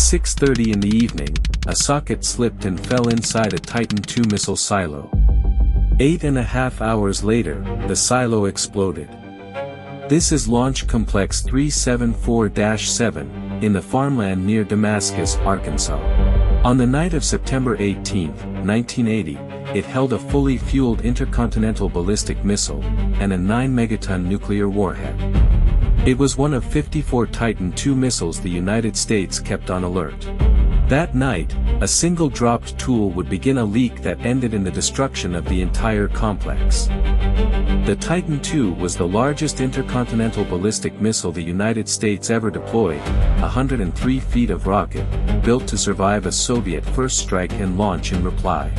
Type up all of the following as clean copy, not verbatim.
6:30 in the evening, a socket slipped and fell inside a Titan II missile silo. 8.5 hours later, the silo exploded. This is Launch Complex 374-7, in the farmland near Damascus, Arkansas. On the night of September 18, 1980, it held a fully fueled intercontinental ballistic missile, and a 9-megaton nuclear warhead. It was one of 54 Titan II missiles the United States kept on alert. That night, a single dropped tool would begin a leak that ended in the destruction of the entire complex. The Titan II was the largest intercontinental ballistic missile the United States ever deployed, 103 feet of rocket, built to survive a Soviet first strike and launch in reply.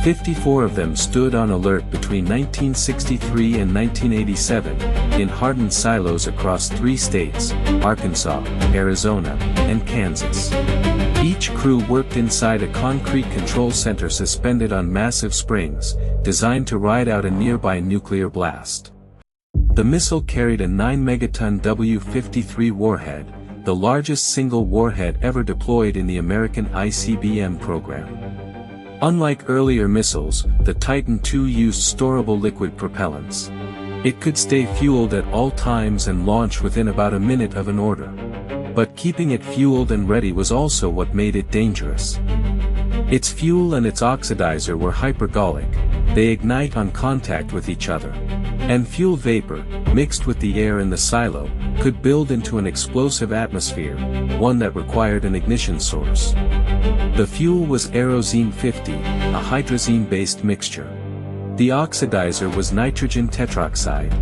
54 of them stood on alert between 1963 and 1987, in hardened silos across 3 states, Arkansas, Arizona, and Kansas. Each crew worked inside a concrete control center suspended on massive springs, designed to ride out a nearby nuclear blast. The missile carried a 9-megaton W-53 warhead, the largest single warhead ever deployed in the American ICBM program. Unlike earlier missiles, the Titan II used storable liquid propellants. It could stay fueled at all times and launch within about a minute of an order. But keeping it fueled and ready was also what made it dangerous. Its fuel and its oxidizer were hypergolic, they ignite on contact with each other. And fuel vapor, mixed with the air in the silo, could build into an explosive atmosphere, one that required an ignition source. The fuel was Aerozine 50, a hydrazine-based mixture. The oxidizer was nitrogen tetroxide.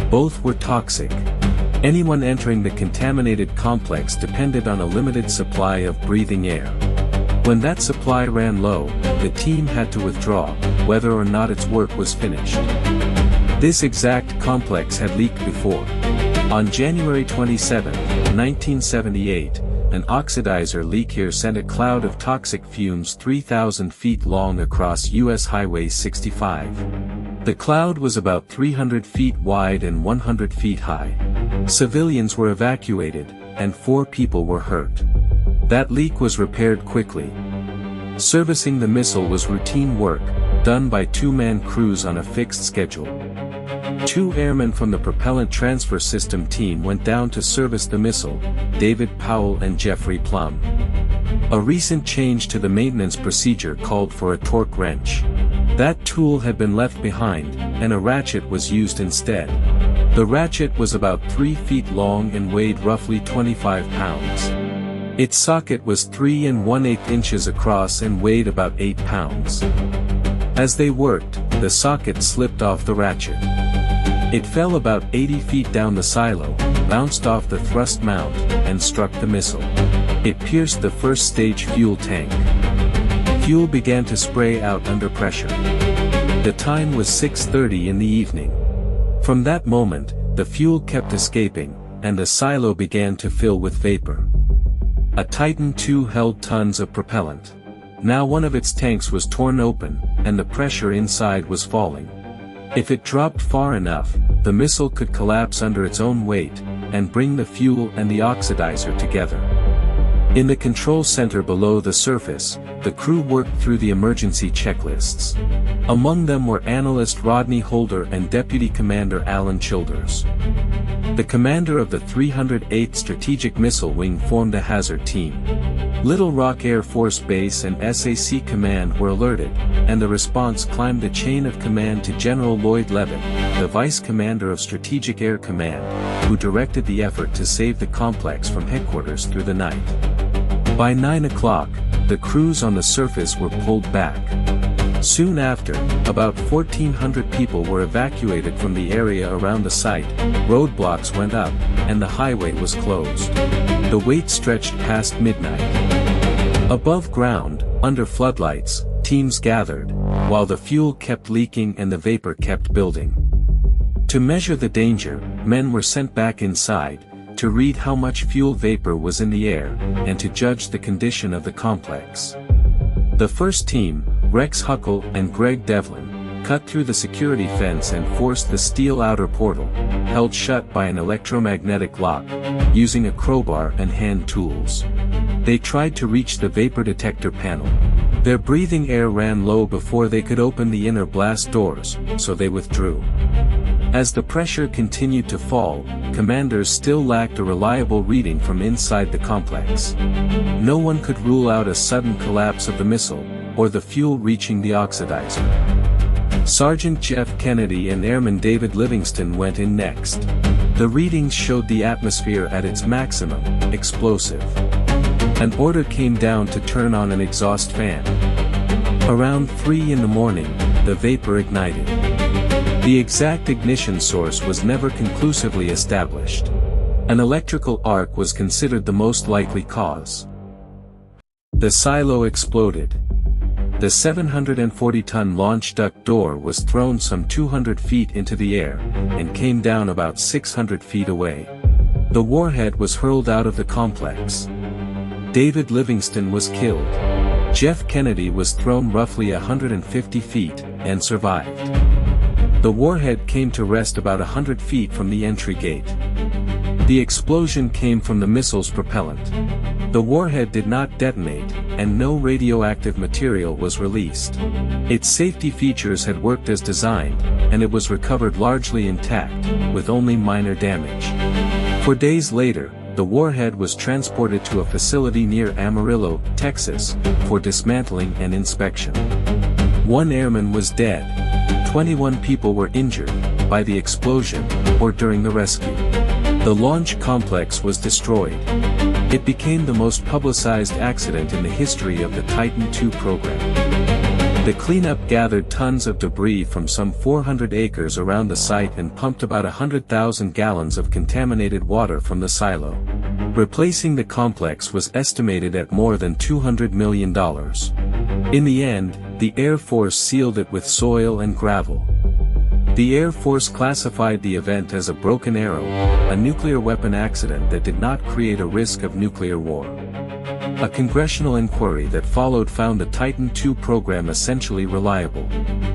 Both were toxic. Anyone entering the contaminated complex depended on a limited supply of breathing air. When that supply ran low, the team had to withdraw, whether or not its work was finished. This exact complex had leaked before. On January 27, 1978, an oxidizer leak here sent a cloud of toxic fumes 3,000 feet long across U.S. Highway 65. The cloud was about 300 feet wide and 100 feet high. Civilians were evacuated, and 4 people were hurt. That leak was repaired quickly. Servicing the missile was routine work, done by 2-man crews on a fixed schedule. 2 airmen from the propellant transfer system team went down to service the missile, David Powell and Jeffrey Plum. A recent change to the maintenance procedure called for a torque wrench. That tool had been left behind, and a ratchet was used instead. The ratchet was about 3 feet long and weighed roughly 25 pounds. Its socket was 3 1/8 inches across and weighed about 8 pounds. As they worked, the socket slipped off the ratchet. It fell about 80 feet down the silo, bounced off the thrust mount, and struck the missile. It pierced the first stage fuel tank. Fuel began to spray out under pressure. The time was 6:30 in the evening. From that moment, the fuel kept escaping, and the silo began to fill with vapor. A Titan II held tons of propellant. Now one of its tanks was torn open, and the pressure inside was falling. If it dropped far enough, the missile could collapse under its own weight, and bring the fuel and the oxidizer together. In the control center below the surface, the crew worked through the emergency checklists. Among them were analyst Rodney Holder and Deputy Commander Alan Childers. The commander of the 308th Strategic Missile Wing formed a hazard team. Little Rock Air Force Base and SAC Command were alerted, and the response climbed the chain of command to General Lloyd Levitt, the Vice Commander of Strategic Air Command, who directed the effort to save the complex from headquarters through the night. By 9 o'clock, the crews on the surface were pulled back. Soon after, about 1,400 people were evacuated from the area around the site, roadblocks went up, and the highway was closed. The wait stretched past midnight. Above ground, under floodlights, teams gathered, while the fuel kept leaking and the vapor kept building. To measure the danger, men were sent back inside, to read how much fuel vapor was in the air, and to judge the condition of the complex. The first team, Rex Huckle and Greg Devlin, cut through the security fence and forced the steel outer portal, held shut by an electromagnetic lock, using a crowbar and hand tools. They tried to reach the vapor detector panel. Their breathing air ran low before they could open the inner blast doors, so they withdrew. As the pressure continued to fall, commanders still lacked a reliable reading from inside the complex. No one could rule out a sudden collapse of the missile, or the fuel reaching the oxidizer. Sergeant Jeff Kennedy and Airman David Livingston went in next. The readings showed the atmosphere at its maximum, explosive. An order came down to turn on an exhaust fan. Around 3 in the morning, the vapor ignited. The exact ignition source was never conclusively established. An electrical arc was considered the most likely cause. The silo exploded. The 740-ton launch duct door was thrown some 200 feet into the air, and came down about 600 feet away. The warhead was hurled out of the complex. David Livingston was killed. Jeff Kennedy was thrown roughly 150 feet, and survived. The warhead came to rest about 100 feet from the entry gate. The explosion came from the missile's propellant. The warhead did not detonate, and no radioactive material was released. Its safety features had worked as designed, and it was recovered largely intact, with only minor damage. 4 days later, the warhead was transported to a facility near Amarillo, Texas, for dismantling and inspection. 1 airman was dead. 21 people were injured, by the explosion, or during the rescue. The launch complex was destroyed. It became the most publicized accident in the history of the Titan II program. The cleanup gathered tons of debris from some 400 acres around the site and pumped about 100,000 gallons of contaminated water from the silo. Replacing the complex was estimated at more than $200 million. In the end, the Air Force sealed it with soil and gravel. The Air Force classified the event as a broken arrow, a nuclear weapon accident that did not create a risk of nuclear war. A congressional inquiry that followed found the Titan II program essentially reliable.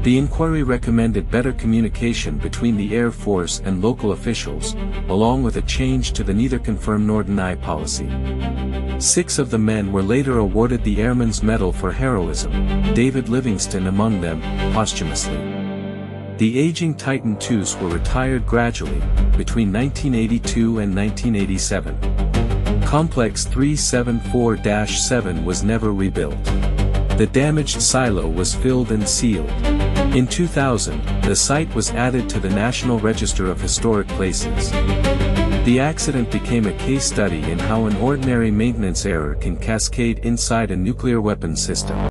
The inquiry recommended better communication between the Air Force and local officials, along with a change to the neither confirm nor deny policy. 6 of the men were later awarded the Airman's Medal for heroism, David Livingston among them, posthumously. The aging Titan IIs were retired gradually, between 1982 and 1987. Complex 374-7 was never rebuilt. The damaged silo was filled and sealed. In 2000, the site was added to the National Register of Historic Places. The accident became a case study in how an ordinary maintenance error can cascade inside a nuclear weapons system.